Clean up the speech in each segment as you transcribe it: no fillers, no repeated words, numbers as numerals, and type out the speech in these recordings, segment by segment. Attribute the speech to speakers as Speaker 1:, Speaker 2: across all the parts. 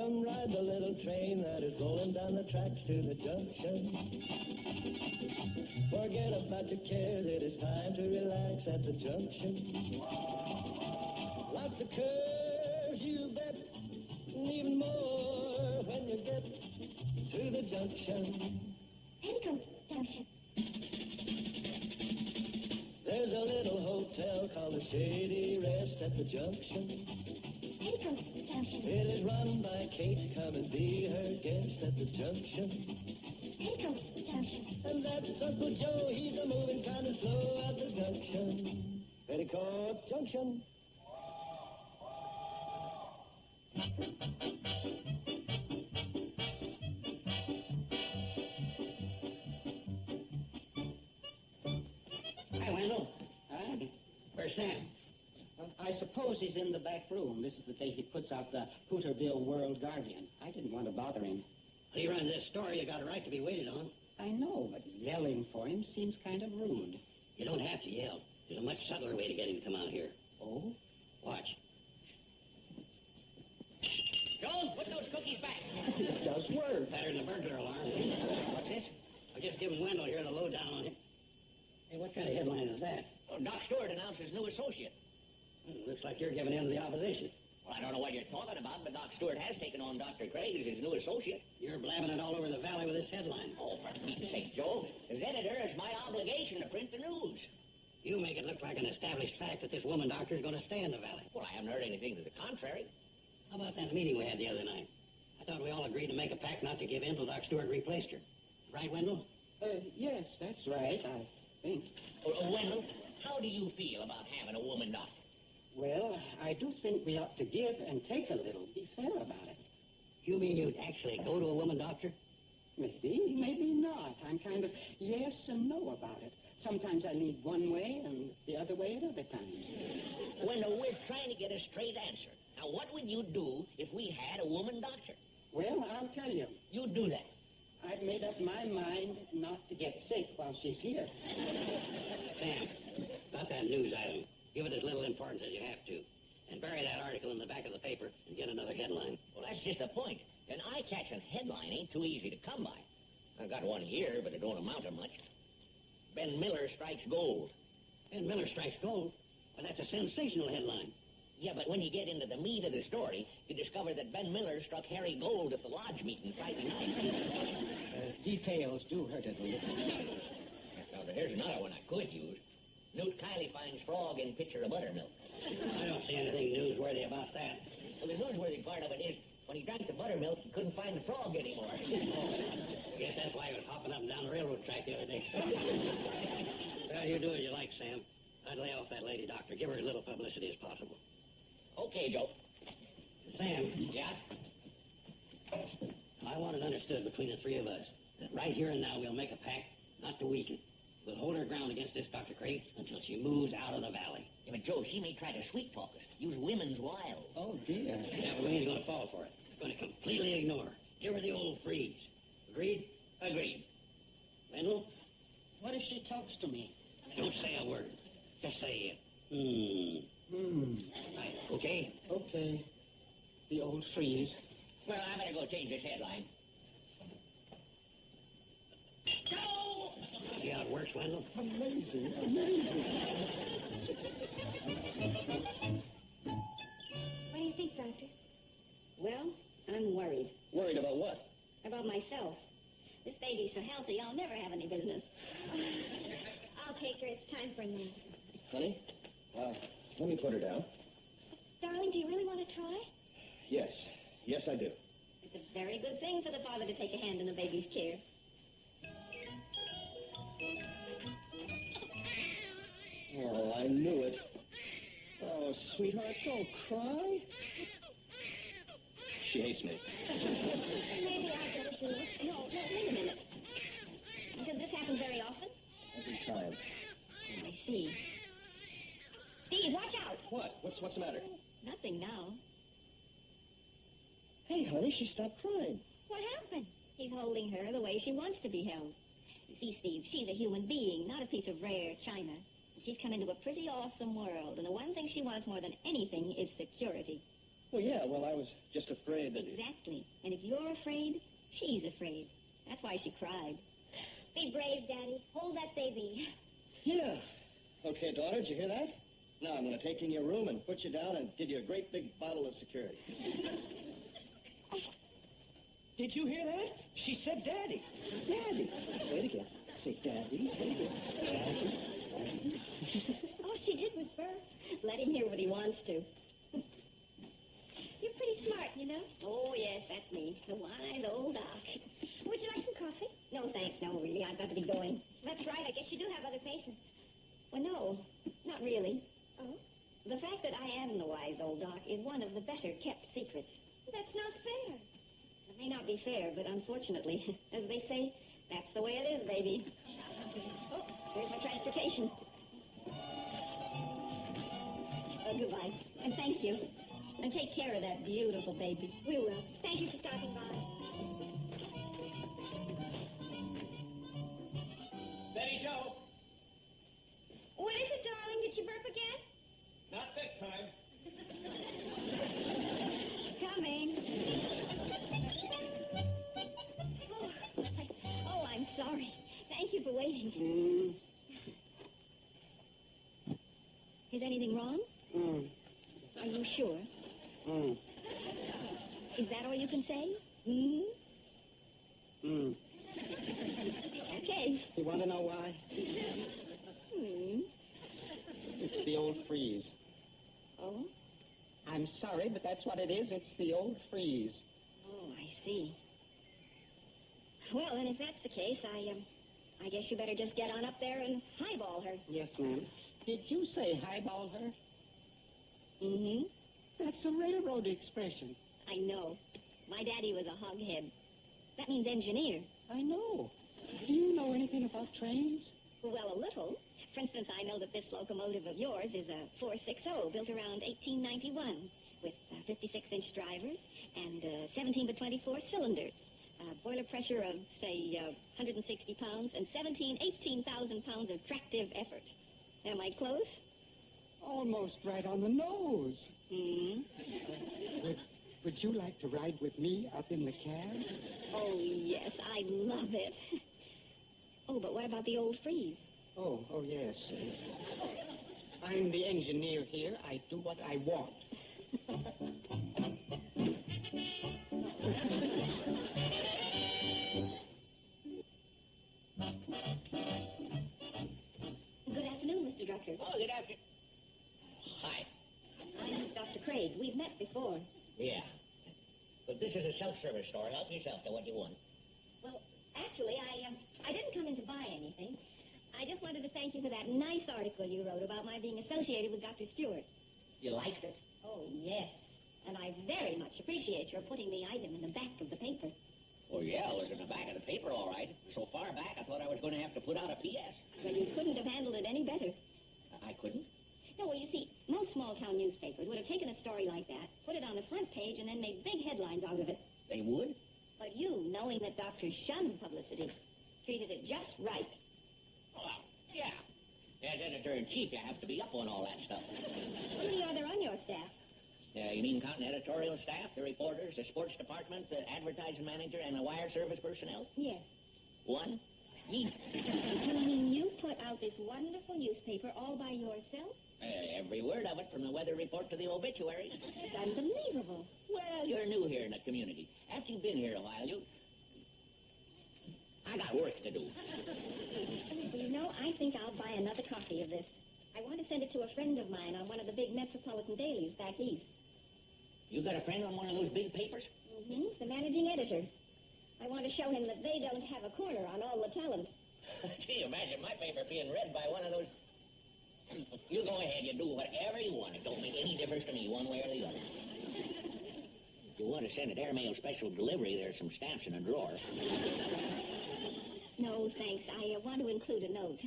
Speaker 1: Come ride the little train that is rolling down the tracks to the junction. Forget about your cares, it is time to relax at the junction. Lots of curves, you bet, and even more when you get to the junction.
Speaker 2: Petticoat Junction.
Speaker 1: There's a little hotel called the Shady Rest at the junction.
Speaker 2: Petticoat Junction.
Speaker 1: It is run by Kate. Come and be her guest at the junction.
Speaker 2: Petticoat Junction.
Speaker 1: And that's Uncle Joe. He's a moving kind of slow at the junction. Petticoat Junction.
Speaker 3: Hi, Wendell. Hi. Where's Sam?
Speaker 4: I suppose he's in the back room. This is the day he puts out the Hooterville World Guardian. I didn't want to bother him.
Speaker 3: He runs this store. You got a right to be waited on.
Speaker 4: I know, but yelling for him seems kind of rude.
Speaker 3: You don't have to yell. There's a much subtler way to get him to come out here.
Speaker 4: Oh?
Speaker 3: Watch.
Speaker 5: Joe, put those cookies back.
Speaker 4: It does work.
Speaker 3: Better than the burglar alarm.
Speaker 5: What's this?
Speaker 3: I'm just giving Wendell here the lowdown on him. Hey, what kind of headline is that?
Speaker 5: Well, Doc Stewart announced his new associate.
Speaker 3: Looks like you're giving in to the opposition.
Speaker 5: Well, I don't know what you're talking about, but Doc Stewart has taken on Dr. Craig as his new associate.
Speaker 3: You're blabbing it all over the valley with this headline.
Speaker 5: Oh, for Pete's sake, Joe. As editor, it's my obligation to print the news.
Speaker 3: You make it look like an established fact that this woman doctor is going to stay in the valley.
Speaker 5: Well, I haven't heard anything to the contrary.
Speaker 3: How about that meeting we had the other night? I thought we all agreed to make a pact not to give in till Doc Stewart replaced her. Right, Wendell?
Speaker 4: Yes, that's right, I think.
Speaker 5: Wendell, how do you feel about having a woman doctor?
Speaker 4: Well, I do think we ought to give and take a little. Be fair about it.
Speaker 3: You mean you'd actually go to a woman doctor?
Speaker 4: Maybe, maybe not. I'm kind of yes and no about it. Sometimes I lean one way and the other way at other times.
Speaker 5: Wendell, we're trying to get a straight answer. Now, what would you do if we had a woman doctor?
Speaker 4: Well, I'll tell you.
Speaker 5: You'd do that.
Speaker 4: I've made up my mind not to get sick while she's here.
Speaker 3: Sam, about that news item, give it as little importance as you have to. And bury that article in the back of the paper and get another headline.
Speaker 5: Well, that's just the point. An eye-catching headline ain't too easy to come by. I've got one here, but it don't amount to much. Ben Miller strikes gold.
Speaker 3: Ben Miller strikes gold? Well, that's a sensational headline.
Speaker 5: Yeah, but when you get into the meat of the story, you discover that Ben Miller struck Harry Gold at the lodge meeting Friday night.
Speaker 4: Details do hurt it a little.
Speaker 5: Now, here's another one I could use. Newt Kiley finds frog in pitcher of buttermilk.
Speaker 3: I don't see anything newsworthy about that.
Speaker 5: Well, the newsworthy part of it is, when he drank the buttermilk, he couldn't find the frog anymore.
Speaker 3: I guess that's why he was hopping up and down the railroad track the other day. Well, you do as you like, Sam. I'd lay off that lady doctor. Give her as little publicity as possible.
Speaker 5: Okay, Joe.
Speaker 3: Sam.
Speaker 5: Yeah?
Speaker 3: I want it understood between the three of us that right here and now we'll make a pact not to weaken. We'll hold her ground against this Dr. Craig until she moves out of the valley.
Speaker 5: Yeah, but Joe, she may try to sweet-talk us, use women's wiles.
Speaker 4: Oh, dear.
Speaker 3: Yeah, but we ain't going to fall for it. We're going to completely ignore her. Give her the old freeze. Agreed?
Speaker 5: Agreed.
Speaker 3: Wendell?
Speaker 4: What if she talks to me?
Speaker 3: Don't say a word. Just say, Right, okay?
Speaker 4: Okay. The old freeze.
Speaker 5: Well, I better go change this headline. Go!
Speaker 3: See how it works, Wendell?
Speaker 4: Amazing, amazing.
Speaker 2: What do you think, Doctor? Well, I'm worried.
Speaker 1: Worried about what?
Speaker 2: About myself. This baby's so healthy, I'll never have any business. I'll take her. It's time for a nap.
Speaker 1: Honey, let me put her down.
Speaker 2: Darling, do you really want to try?
Speaker 1: Yes. Yes, I do.
Speaker 2: It's a very good thing for the father to take a hand in the baby's care.
Speaker 1: Oh, I knew it. Oh, sweetheart, don't cry. She hates me.
Speaker 2: Maybe I'd better do it. No, wait a minute. Does this happen very often?
Speaker 1: Every time.
Speaker 2: Oh, I see. Steve, watch out!
Speaker 1: What? What's the matter?
Speaker 2: Nothing now.
Speaker 1: Hey, honey, she stopped crying.
Speaker 2: What happened? He's holding her the way she wants to be held. You see, Steve, she's a human being, not a piece of rare china. She's come into a pretty awesome world, and the one thing she wants more than anything is security.
Speaker 3: Well, yeah, well, I was just afraid that...
Speaker 2: Exactly. And if you're afraid, she's afraid. That's why she cried.
Speaker 6: Be brave, Daddy. Hold that baby.
Speaker 3: Yeah. Okay, daughter, did you hear that? Now I'm going to take you in your room and put you down and give you a great big bottle of security. Did you hear that? She said daddy. Daddy. Say it again. Say daddy. Say it again. Daddy. Daddy.
Speaker 2: All she did was purr. Let him hear what he wants to.
Speaker 6: You're pretty smart, you know.
Speaker 2: Oh, yes, that's me. The wise old doc.
Speaker 6: Would you like some coffee?
Speaker 2: No, thanks. No, really. I've got to be going.
Speaker 6: That's right. I guess you do have other patients.
Speaker 2: Well, no, not really.
Speaker 6: Oh?
Speaker 2: The fact that I am the wise old doc is one of the better kept secrets.
Speaker 6: That's not fair.
Speaker 2: It may not be fair, but unfortunately, as they say, that's the way it is, baby. Oh, here's my transportation. Goodbye, and thank you. And take care of that beautiful baby.
Speaker 6: We will. Thank you for stopping by.
Speaker 7: Betty Joe,
Speaker 6: What is it, darling? Did she burp again?
Speaker 7: not this time.
Speaker 2: Coming. Oh, I'm sorry. Thank you for waiting. Is anything wrong? Are you sure? Is that all you can say? Okay.
Speaker 4: You want to know why? It's the old freeze.
Speaker 2: Oh?
Speaker 4: I'm sorry, but that's what it is. It's the old freeze.
Speaker 2: Oh, I see. Well, then, if that's the case, I guess you better just get on up there and highball her.
Speaker 4: Yes, ma'am. Did you say highball her?
Speaker 2: Mm-hmm.
Speaker 4: That's a railroad expression.
Speaker 2: I know. My daddy was a hoghead. That means engineer.
Speaker 4: I know. Do you know anything about trains?
Speaker 2: Well, a little. For instance, I know that this locomotive of yours is a 460 built around 1891 with 56-inch drivers and 17 by 24 cylinders. Boiler pressure of, say, 160 pounds and 18,000 pounds of tractive effort. Am I close?
Speaker 4: Almost right on the nose. Would you like to ride with me up in the cab?
Speaker 2: Oh, yes, I'd love it. Oh, but what about the old freeze?
Speaker 4: Oh, yes. I'm the engineer here. I do what I want.
Speaker 2: Good afternoon, Mr. Drucker.
Speaker 5: Oh, good afternoon. Hi.
Speaker 2: I'm Dr. Craig. We've met before.
Speaker 5: Yeah. But this is a self-service store. Help yourself to what you want.
Speaker 2: Well, actually, I didn't come in to buy anything. I just wanted to thank you for that nice article you wrote about my being associated with Dr. Stewart.
Speaker 5: You liked it?
Speaker 2: Oh, yes. And I very much appreciate your putting the item in the back of the paper.
Speaker 5: Oh, yeah, it was in the back of the paper, all right. So far back, I thought I was going to have to put out a P.S.
Speaker 2: Well, you couldn't have handled it any better.
Speaker 5: I couldn't?
Speaker 2: No, well, you see, most small-town newspapers would have taken a story like that, put it on the front page, and then made big headlines out of it.
Speaker 5: They would?
Speaker 2: But you, knowing that doctors shun publicity, treated it just right.
Speaker 5: Well, yeah. As editor-in-chief, you have to be up on all that stuff.
Speaker 2: How many are there on your staff?
Speaker 5: You mean counting editorial staff, the reporters, the sports department, the advertising manager, and the wire service personnel?
Speaker 2: Yes.
Speaker 5: One? Me.
Speaker 2: You mean you put out this wonderful newspaper all by yourself?
Speaker 5: Every word of it, from the weather report to the obituaries.
Speaker 2: It's unbelievable.
Speaker 5: Well, you're new here in the community. After you've been here a while, I got work to do.
Speaker 2: Well, you know, I think I'll buy another copy of this. I want to send it to a friend of mine on one of the big metropolitan dailies back east.
Speaker 5: You got a friend on one of those big papers?
Speaker 2: Mm-hmm. The managing editor. I want to show him that they don't have a corner on all the talent.
Speaker 5: Gee, imagine my paper being read by one of those... You go ahead, you do whatever you want. It don't make any difference to me one way or the other. If you want to send it airmail special delivery, there's some stamps in a drawer.
Speaker 2: No, thanks. I want to include a note.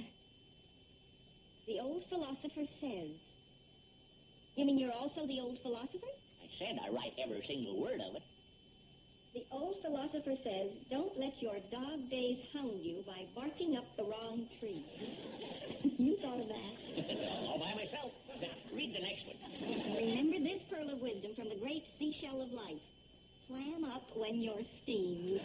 Speaker 2: The old philosopher says... You mean you're also the old philosopher?
Speaker 5: I said I write every single word of it.
Speaker 2: The old philosopher philosopher says, don't let your dog days hound you by barking up the wrong tree. You thought of that?
Speaker 5: All by myself. Now, read the next one.
Speaker 2: Remember this pearl of wisdom from the great seashell of life. Clam up when you're steamed.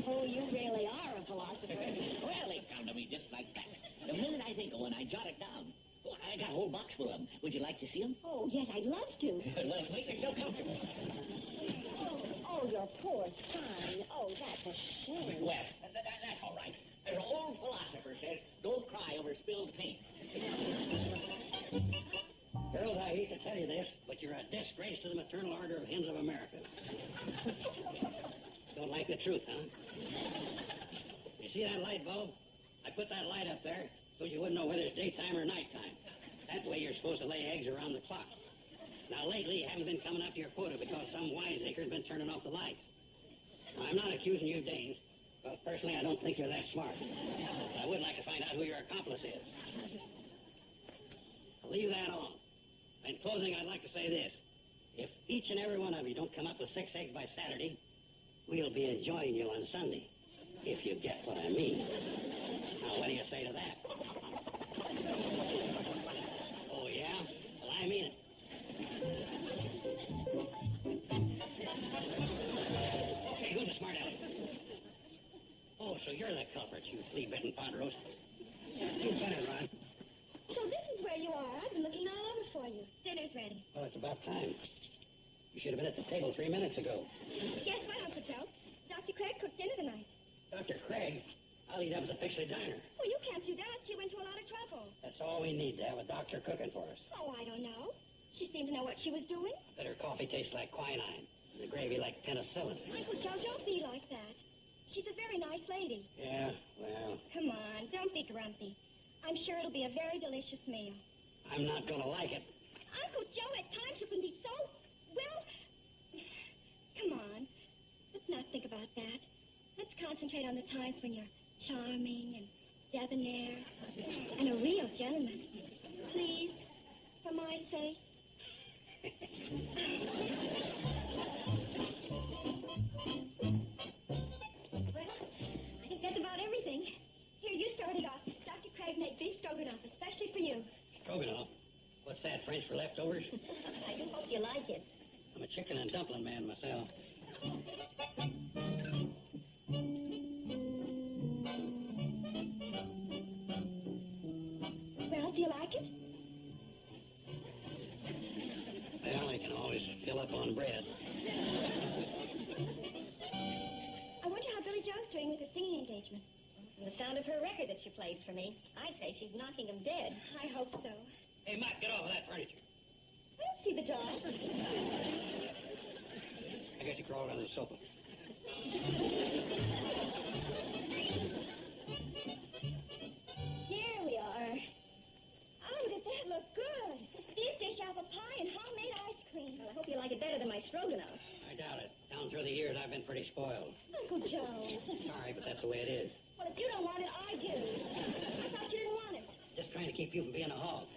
Speaker 2: Oh, you really are a philosopher.
Speaker 5: Well, they come to me just like that. The minute I think of one, I jot it down. Oh, I got a whole box full of them. Would you like to see them?
Speaker 2: Oh, yes, I'd love to.
Speaker 5: Well, make yourself comfortable.
Speaker 2: Oh, your poor son. Oh, that's a shame.
Speaker 5: Well, that's all right. As an old philosopher says, don't cry over spilled paint.
Speaker 3: Girls, I hate to tell you this, but you're a disgrace to the Maternal Order of Hens of America. Don't like the truth, huh? You see that light bulb? I put that light up there so you wouldn't know whether it's daytime or nighttime. That way you're supposed to lay eggs around the clock. Now, lately, you haven't been coming up to your quota because some wiseacre's been turning off the lights. Now, I'm not accusing you of dames, but personally, I don't think you're that smart. But I would like to find out who your accomplice is. I'll leave that on. In closing, I'd like to say this. If each and every one of you don't come up with 6 eggs by Saturday, we'll be enjoying you on Sunday, if you get what I mean. Now, what do you say to that? Oh, yeah? Well, I mean it. Okay, who's the smart aleck? Oh, so you're the culprit, you flea-bitten pot roast. You better run.
Speaker 6: So this is where you are. I've been looking all over for you. Dinner's ready.
Speaker 3: Well, it's about time. You should have been at the table 3 minutes ago.
Speaker 6: Guess what, Uncle Joe? Dr. Craig cooked dinner tonight.
Speaker 3: Dr. Craig, I'll eat up at the Pixley Diner.
Speaker 6: Well, you can't do that. She went to a lot of trouble.
Speaker 3: That's all we need to have a doctor cooking for us.
Speaker 6: Oh, I don't know. She seemed to know what she was doing.
Speaker 3: But her coffee tastes like quinine, and the gravy like penicillin.
Speaker 6: Uncle Joe, don't be like that. She's a very nice lady.
Speaker 3: Yeah, well,
Speaker 6: Come on, don't be grumpy. I'm sure it'll be a very delicious meal.
Speaker 3: I'm not going to like it.
Speaker 6: Uncle Joe, at times you can be so... Well, come on. Let's not think about that. Let's concentrate on the times when you're charming and debonair and a real gentleman. Please, for my sake. Well, I think that's about everything. Here, you started off. Dr. Craig made beef stroganoff especially for you.
Speaker 3: Stroganoff? What's that, French for leftovers?
Speaker 6: I do hope you like it.
Speaker 3: I'm a chicken and dumpling man myself.
Speaker 6: Well, do you like it?
Speaker 3: Well, I can always fill up on bread.
Speaker 6: I wonder how Billy Joe's doing with her singing engagement.
Speaker 2: From the sound of her record that she played for me, I'd say she's knocking him dead.
Speaker 6: I hope so.
Speaker 3: Hey, Matt, get off of that furniture.
Speaker 6: I don't see the dog.
Speaker 3: I guess he crawled on the sofa.
Speaker 6: Here we are. Oh, does that look good? Deep dish apple pie and homemade ice cream.
Speaker 2: Well, I hope you like it better than my stroganoff.
Speaker 3: I doubt it. Down through the years, I've been pretty spoiled.
Speaker 6: Uncle Joe.
Speaker 3: Sorry, but that's the way it is.
Speaker 6: Well, if you don't want it, I do. I thought you didn't want it.
Speaker 3: Just trying to keep you from being a hog.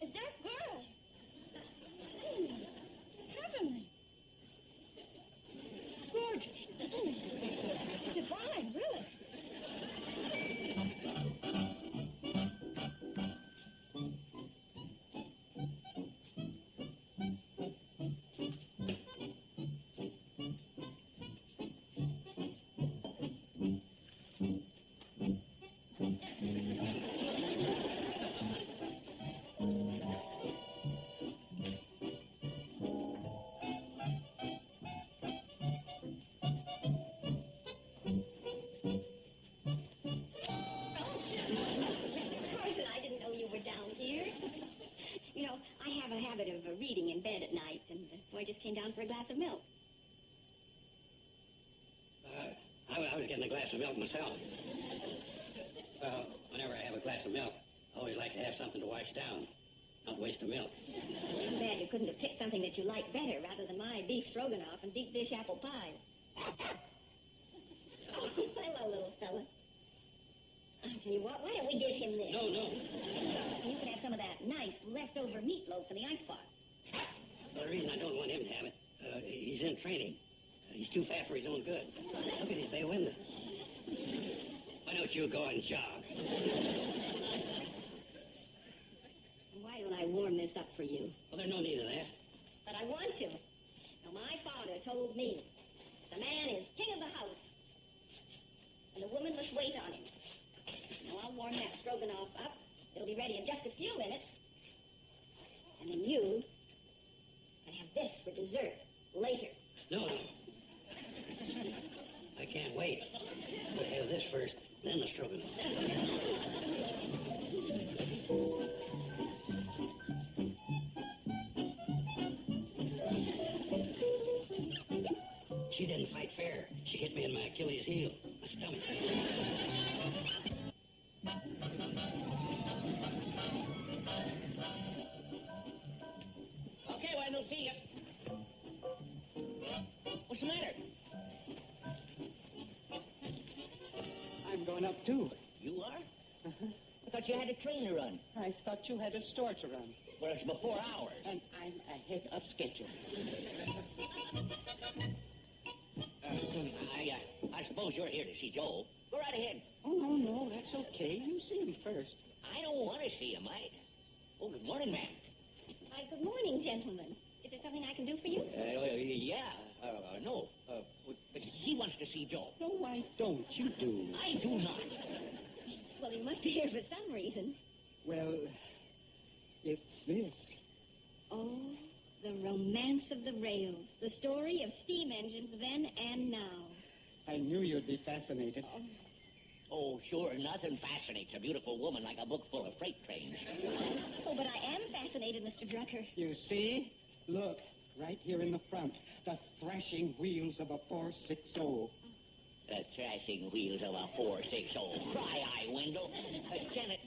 Speaker 6: Is that good? Heavenly. Gorgeous. Divine, really.
Speaker 2: Reading in bed at night, and so I just came down for a glass of milk.
Speaker 3: I was getting a glass of milk myself. Well, whenever I have a glass of milk, I always like to have something to wash down, not waste the milk.
Speaker 2: Too bad you couldn't have picked something that you like better rather than my beef stroganoff and deep dish apple pie. Oh, hello, little fella. I'll tell you what, why don't we give him this?
Speaker 3: No.
Speaker 2: You can have some of that nice leftover meatloaf in the icebox.
Speaker 3: the reason I don't want him to have it, he's in training. He's too fat for his own good. Look at his bay window. Why don't you go and jog?
Speaker 2: Why don't I warm this up for you?
Speaker 3: Well, there's no need of that.
Speaker 2: But I want to. Now, my father told me the man is king of the house, and the woman must wait on him. Now, I'll warm that stroganoff up. It'll be ready in just a few minutes. And then you can have this for dessert later.
Speaker 3: No. I can't wait. We'll have this first, then the stroganoff. She didn't fight fair. She hit me in my Achilles heel, my stomach.
Speaker 5: Okay, Wendell, see ya. What's the matter?
Speaker 4: I'm going up, too.
Speaker 5: You are? I thought you had a train to run.
Speaker 4: I thought you had a store to run.
Speaker 5: Well, it's before hours.
Speaker 4: And I'm ahead of schedule.
Speaker 5: I suppose you're here to see Joe. Go right ahead.
Speaker 4: Oh, no, that's okay. You see him first.
Speaker 5: I don't want to see him, Oh, good morning, ma'am.
Speaker 2: Why, good morning, gentlemen. Is there something I can do for you?
Speaker 5: Yeah. No. But he wants to see Joe.
Speaker 4: No, I don't. You do.
Speaker 5: I do not.
Speaker 2: Well, you must be here for some reason.
Speaker 4: Well, it's this.
Speaker 2: Oh, the romance of the rails. The story of steam engines then and now.
Speaker 4: I knew you'd be fascinated.
Speaker 5: Oh, sure, nothing fascinates a beautiful woman like a book full of freight trains.
Speaker 2: Oh, but I am fascinated, Mr. Drucker.
Speaker 4: You see? Look, right here in the front. The thrashing wheels of a 460.
Speaker 5: The thrashing wheels of a 460. Cry-eye, Wendell. Janet,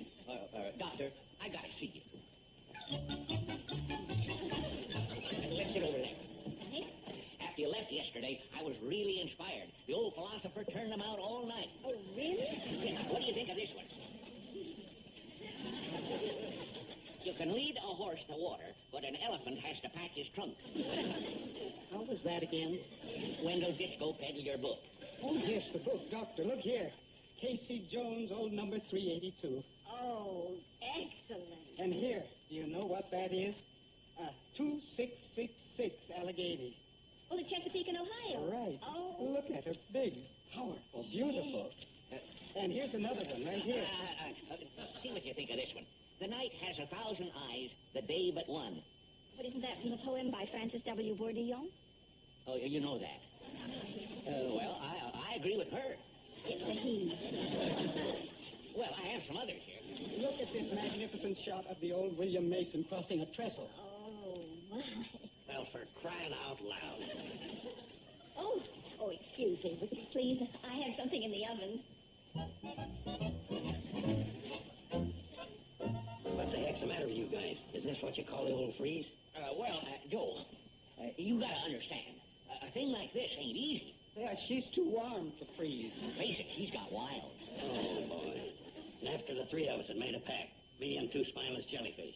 Speaker 5: Doctor, I gotta see you. Let's sit over there.
Speaker 2: Okay?
Speaker 5: After you left yesterday, I was really inspired. The old philosopher turned them out all night.
Speaker 2: Oh, really?
Speaker 5: Yeah, what do you think of this one? You can lead a horse to water, but an elephant has to pack his trunk.
Speaker 4: How was that again?
Speaker 5: Wendell Disco peddled your book.
Speaker 4: Oh, yes, the book. Doctor, look here. Casey Jones, old number 382.
Speaker 2: Oh, excellent.
Speaker 4: And here, do you know what that is? 2666 Allegheny.
Speaker 2: Oh, the Chesapeake in Ohio.
Speaker 4: Right.
Speaker 2: Oh.
Speaker 4: Look at her. Big, powerful, beautiful. And here's another one right here.
Speaker 5: See what you think of this one. The night has 1,000 eyes, the day but one.
Speaker 2: But isn't that from the poem by Francis W. Bourdillon?
Speaker 5: Oh, you know that. Well, I agree with her.
Speaker 2: It's a he.
Speaker 5: Well, I have some others here.
Speaker 4: Look at this magnificent shot of the old William Mason crossing a trestle.
Speaker 2: Oh, my.
Speaker 3: Well, for crying out loud.
Speaker 2: Oh, excuse me, would you please? I have something in the oven.
Speaker 3: What the heck's the matter with you guys? Is this what you call the old freeze?
Speaker 5: Joe, you gotta understand. A thing like this ain't easy.
Speaker 4: Yeah, she's too warm to freeze.
Speaker 5: Face it, she's got wild.
Speaker 3: Oh, boy. And after the three of us had made a pact, me and two spineless jellyfish.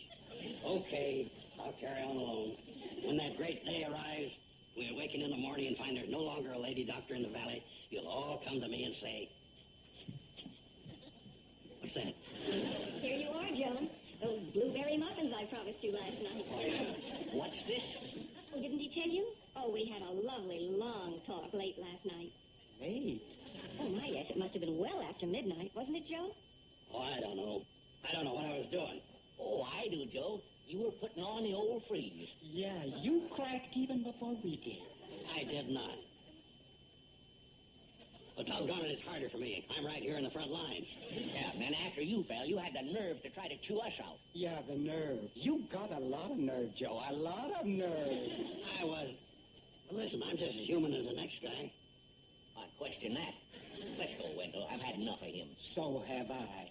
Speaker 3: Okay, I'll carry on alone. When that great day arrives, we awaken in the morning and find there's no longer a lady doctor in the valley, you'll all come to me and say, what's that?
Speaker 2: Here you are, Joe. Those blueberry muffins I promised you last night.
Speaker 5: What's this?
Speaker 2: Oh, didn't he tell you? Oh, we had a lovely long talk late last night.
Speaker 4: Hey,
Speaker 2: Oh, my, yes, it must have been well after midnight, wasn't it, Joe?
Speaker 3: Oh, I don't know. I don't know what I was doing.
Speaker 5: Oh, I do, Joe. You were putting on the old freeze.
Speaker 4: yeah, you cracked even before we did.
Speaker 3: I did not. Well, doggone it, it's harder for me. I'm right here in the front lines.
Speaker 5: Yeah, and then after you fell, you had the nerve to try to chew us out.
Speaker 4: Yeah, the nerve. You got a lot of nerve, Joe. A lot of nerve.
Speaker 3: I was... Well, listen, I'm just as human as the next guy.
Speaker 5: I question that. Let's go, Wendell. I've had enough of him.
Speaker 4: So have I.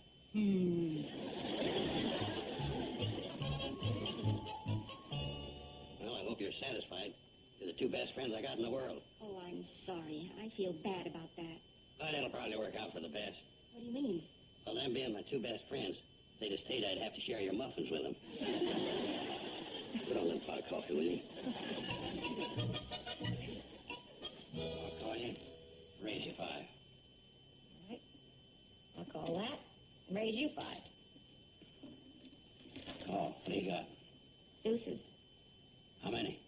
Speaker 3: Well, I hope you're satisfied. You're the two best friends I got in the world.
Speaker 2: Oh, I'm sorry. I feel bad about that.
Speaker 3: But it'll probably work out for the best.
Speaker 2: What do you mean?
Speaker 3: Well, them being my two best friends, if they'd have stayed, I'd have to share your muffins with them. Put on the pot of coffee, will you? I'll call you. Raise you 5.
Speaker 2: All right. I'll call that and raise you 5.
Speaker 3: Oh, what do you got?
Speaker 2: Deuces.
Speaker 3: How many?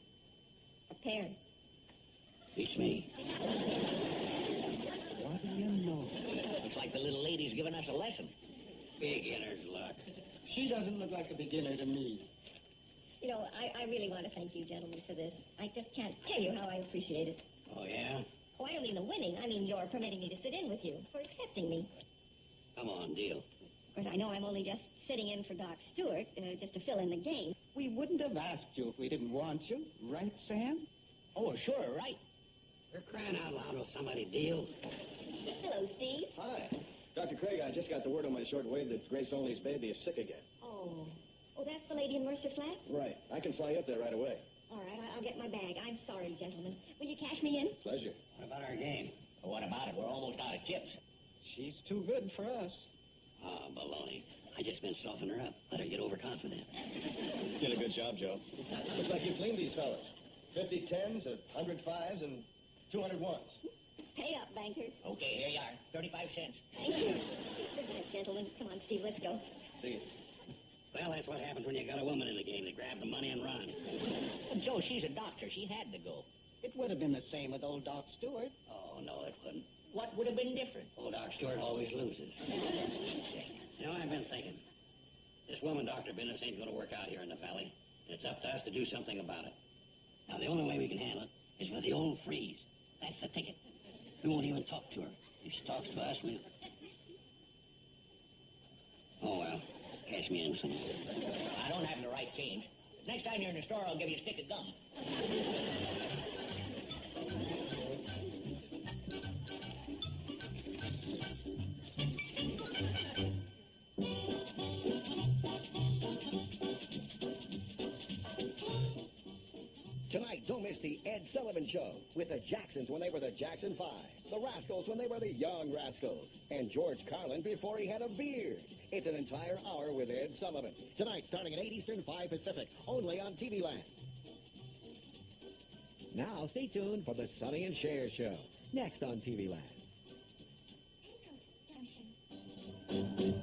Speaker 2: A pair.
Speaker 3: Beats me.
Speaker 4: What do you know?
Speaker 5: Looks like the little lady's giving us a lesson.
Speaker 3: Beginner's luck.
Speaker 4: She doesn't look like a beginner to me.
Speaker 2: You know, I really want to thank you, gentlemen, for this. I just can't tell you how I appreciate it.
Speaker 3: Oh, yeah?
Speaker 2: Oh, I don't mean the winning. I mean your permitting me to sit in with you, for accepting me.
Speaker 3: Come on, deal.
Speaker 2: Of course, I know I'm only just sitting in for Doc Stewart, just to fill in the game.
Speaker 4: We wouldn't have asked you if we didn't want you, right, Sam?
Speaker 5: Oh, sure, right.
Speaker 3: You're crying out loud, will somebody deal?
Speaker 2: Hello, Steve.
Speaker 7: Hi. Dr. Craig, I just got the word on my shortwave that Grace Olney's baby is sick again.
Speaker 2: Oh. Oh, that's the lady in Mercer Flats?
Speaker 7: Right. I can fly up there right away.
Speaker 2: All right, I'll get my bag. I'm sorry, gentlemen. Will you cash me in?
Speaker 7: Pleasure.
Speaker 3: What about our game?
Speaker 5: Well, what about it? We're almost out of chips.
Speaker 4: She's too good for us.
Speaker 3: Ah, baloney. I just been softening her up. Let her get overconfident.
Speaker 7: Did a good job, Joe. Looks like you cleaned these fellas. 50 10s, 100 5s, and 200 1s.
Speaker 2: Pay up, banker.
Speaker 5: Okay, here you are. 35 cents.
Speaker 2: Thank you. Good night, gentlemen. Come on, Steve, let's go.
Speaker 7: See you.
Speaker 3: Well, that's what happens when you got a woman in the game that grab the money and run.
Speaker 5: Well, Joe, she's a doctor. She had to go.
Speaker 4: It would have been the same with old Doc Stewart.
Speaker 3: Oh, no, it wouldn't.
Speaker 5: What would have been different?
Speaker 3: Old Doc Stewart always loses. You know, I've been thinking. This woman doctor business ain't going to work out here in the valley. And it's up to us to do something about it. Now, the only way we can handle it is with the old freeze. That's the ticket. We won't even talk to her. If she talks to us, we'll... Oh, well, cash me in some.
Speaker 5: I don't have the right change. Next time you're in the store, I'll give you a stick of gum.
Speaker 8: Tonight, don't miss the Ed Sullivan Show with the Jacksons when they were the Jackson 5, the Rascals when they were the Young Rascals, and George Carlin before he had a beard. It's an entire hour with Ed Sullivan. Tonight, starting at 8 Eastern, 5 Pacific, only on TV Land. Now, stay tuned for the Sonny and Cher Show, next on TV Land.
Speaker 6: Petticoat Junction.